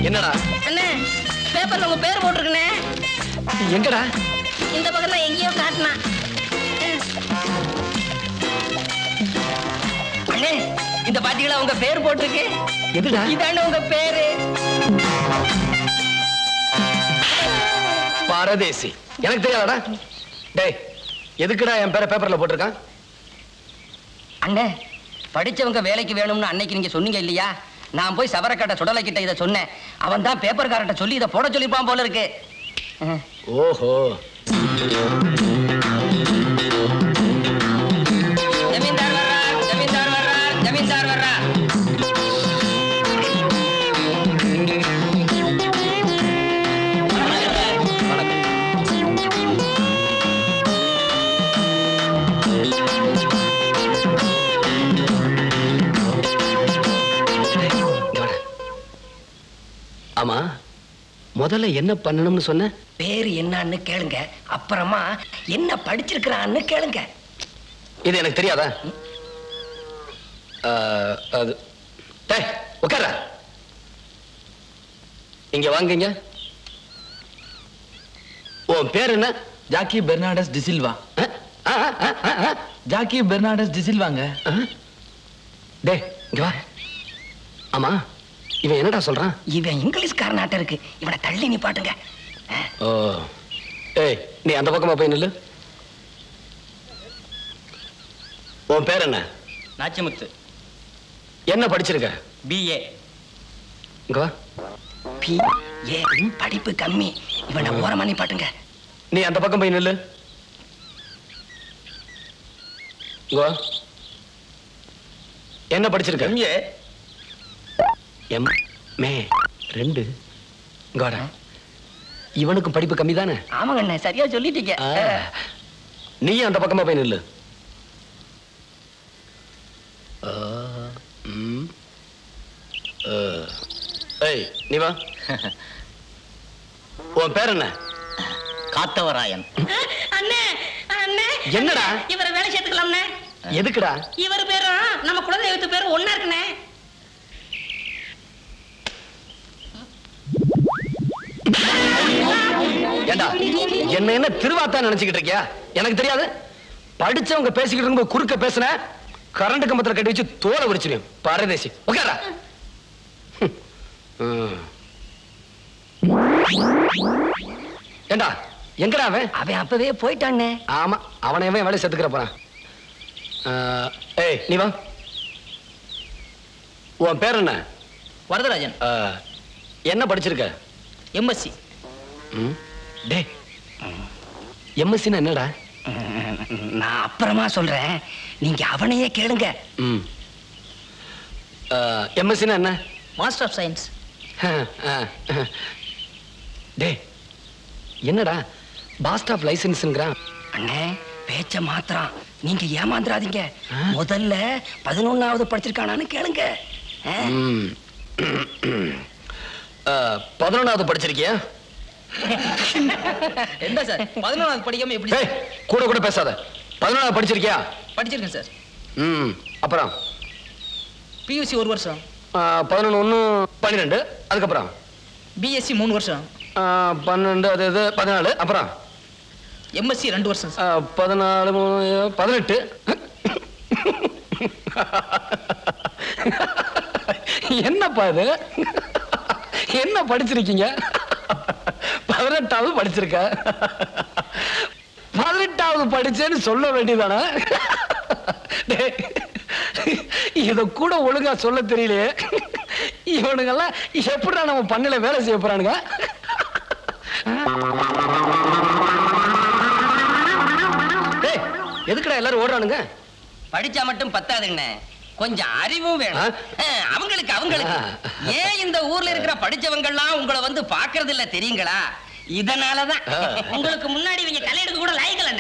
என்னடா அண்ணே பேப்பர்ல உங்க பேர் போட்டிருக்கனே. எங்கடா? இந்த பக்கத்துல எங்கேயோ காட்டினா. அண்ணே இந்த பாத்தீங்களா உங்க பேர் போட்டிருக்கு. எதுடா? இதாண்ட உங்க பேரு. பரதேசி. எனக்கு தெரியாதடா. டேய் எதுக்குடா என் பேரை பேப்பர்ல போட்டிருக்கான்? அண்ணே படிச்சவங்க வேலைக்கு வேணும்னு அன்னைக்கு நீங்க சொன்னீங்க இல்லையா? நான் போய் சவரக்கட்ட சுடலை கிட்ட இதை சொன்னேன். அவன் தான் பேப்பர்காரட்ட சொல்லி இதை போட சொல்லிருப்பான் போல இருக்கு. ஓஹோ. ஜமீன்தார் வர்றார், ஜமீன்தார் வர்றார், ஜமீன்தார் வர்றார். ஆமா முதல்ல என்ன பண்ணணும்னு சொன்ன? பேரு என்னன்னு கேளுங்க, அப்புறமா என்ன படிச்சிருக்கிறான்னு கேளுங்க. இது எனக்கு தெரியாதா? அது டேய் உட்கார. இங்க வாங்குங்க. உன் பேர் என்ன? ஜாக்கி பெர்னாண்டஸ் டிசில்வா. ஜாக்கி பெர்னாண்டஸ் டிசில்வாங்க. டேய் இங்க வா. ஆமா இவன் என்னடா சொல்றான்? இவன் இங்கிலீஷ்காரனாட்ட இருக்கு. இவனை தள்ளி நிப்பாட்டுங்க. ஓ ஏய் நீ அந்த பக்கமா போய் நில்லு. உன் பேர் என்ன? நாச்சிமுத்து. என்ன படிச்சிருக்க? BA. இங்க வா. BA படிப்பு கம்மி. இவனை ஓரமா நிப்பாட்டுங்க. நீ அந்த பக்கம் போய் நில்லு. இங்க வா. என்ன படிச்சிருக்க? MA. MA 2. இங்க வாடா. இவனுக்கு படிப்பு கம்மி தானே? ஆமாங்க அண்ணே சரியா சொல்லிட்டீங்க. நீ அந்த பக்கமா போய் நில்லு. ஏய் நீ வா. உன் பேர் என்ன? காத்தவராயன். அண்ணே அண்ணே என்னடா? இவரை வேலை சேர்த்துக்கலாம்ண்ணே. எதுக்குடா? இவர் பேரும் நம்ம குலதெய்வத்து பேரும் ஒண்ணா இருக்குண்ணே. ஏண்டா என்ன என்ன திருவாத்தா நினைச்சுக்கிட்டு இருக்கியா? எனக்கு தெரியாது. படிச்சவங்க பேசிக்கிட்டு இருக்கும் குறுக்க பேசுன கரண்ட் கம்பத்துல கட்டி வச்சு தோலை உரிச்சிருவேன். பரதேசி உட்காரா. ஏண்டா எங்கடா அவன்? அவன் அப்பவே போயிட்டானே. ஆமா அவனை வேலை சேர்த்துக்கிற போறான். ஏய் நீ வா. உன் பேர் என்ன? வரதராஜன். என்ன படிச்சிருக்க? MSc. டே MSc என்னடா? நான் அப்புறமா சொல்றேன், நீங்க அவனையே கேளுங்க. MSc என்ன? Master of science. டே என்னடா பாஸ்ட் ஆஃப் லைசன்ஸ்ங்கறான்? அண்ணே பேச்ச மாத்திரம் நீங்க ஏமாந்துறாதீங்க. முதல்ல 11வது படிச்சிருக்கானான்னு கேளுங்க. 11வது படிச்சிருக்கியா? என்ன சார் 11வது படிக்காம எப்படி? கூட கூட பேசாத. 11வது படிச்சிருக்கியா? படிச்சிருக்கேன் சார். அப்புறம் PUC 1 வருஷம். 11 1 12 அதுக்கப்புறம் BSc 3 வருஷம். 12 அது இது 14 அப்புறம் MSc 2 வருஷம். 14 18. என்னப்பா இது? என்ன படிச்சிருக்கீங்க? 18வது படிச்சிருக்க. 18வது படிச்சேன்னு சொல்ல வேண்டியதானே? இத கூட ஒழுங்கா சொல்ல தெரியலையே. இவனுங்கெல்லாம் எப்படா நம்ம பண்ணல வேலை செய்ய போறானுங்க? எதுக்குடா எல்லாரும் ஓடுறானுங்க? படிச்சா மட்டும் பத்தாதுங்க, கொஞ்சம் அறிவும் வேணும். அவங்களுக்கு ஏன் இந்த ஊர்ல இருக்கிற படிச்சவங்க எல்லாம் உங்களை வந்து பாக்குறது இல்ல தெரியுங்களா? இதனாலதான் உங்களுக்கு முன்னாடி இவங்க கல்யாணத்துக்கு கூட லாய்க்கல.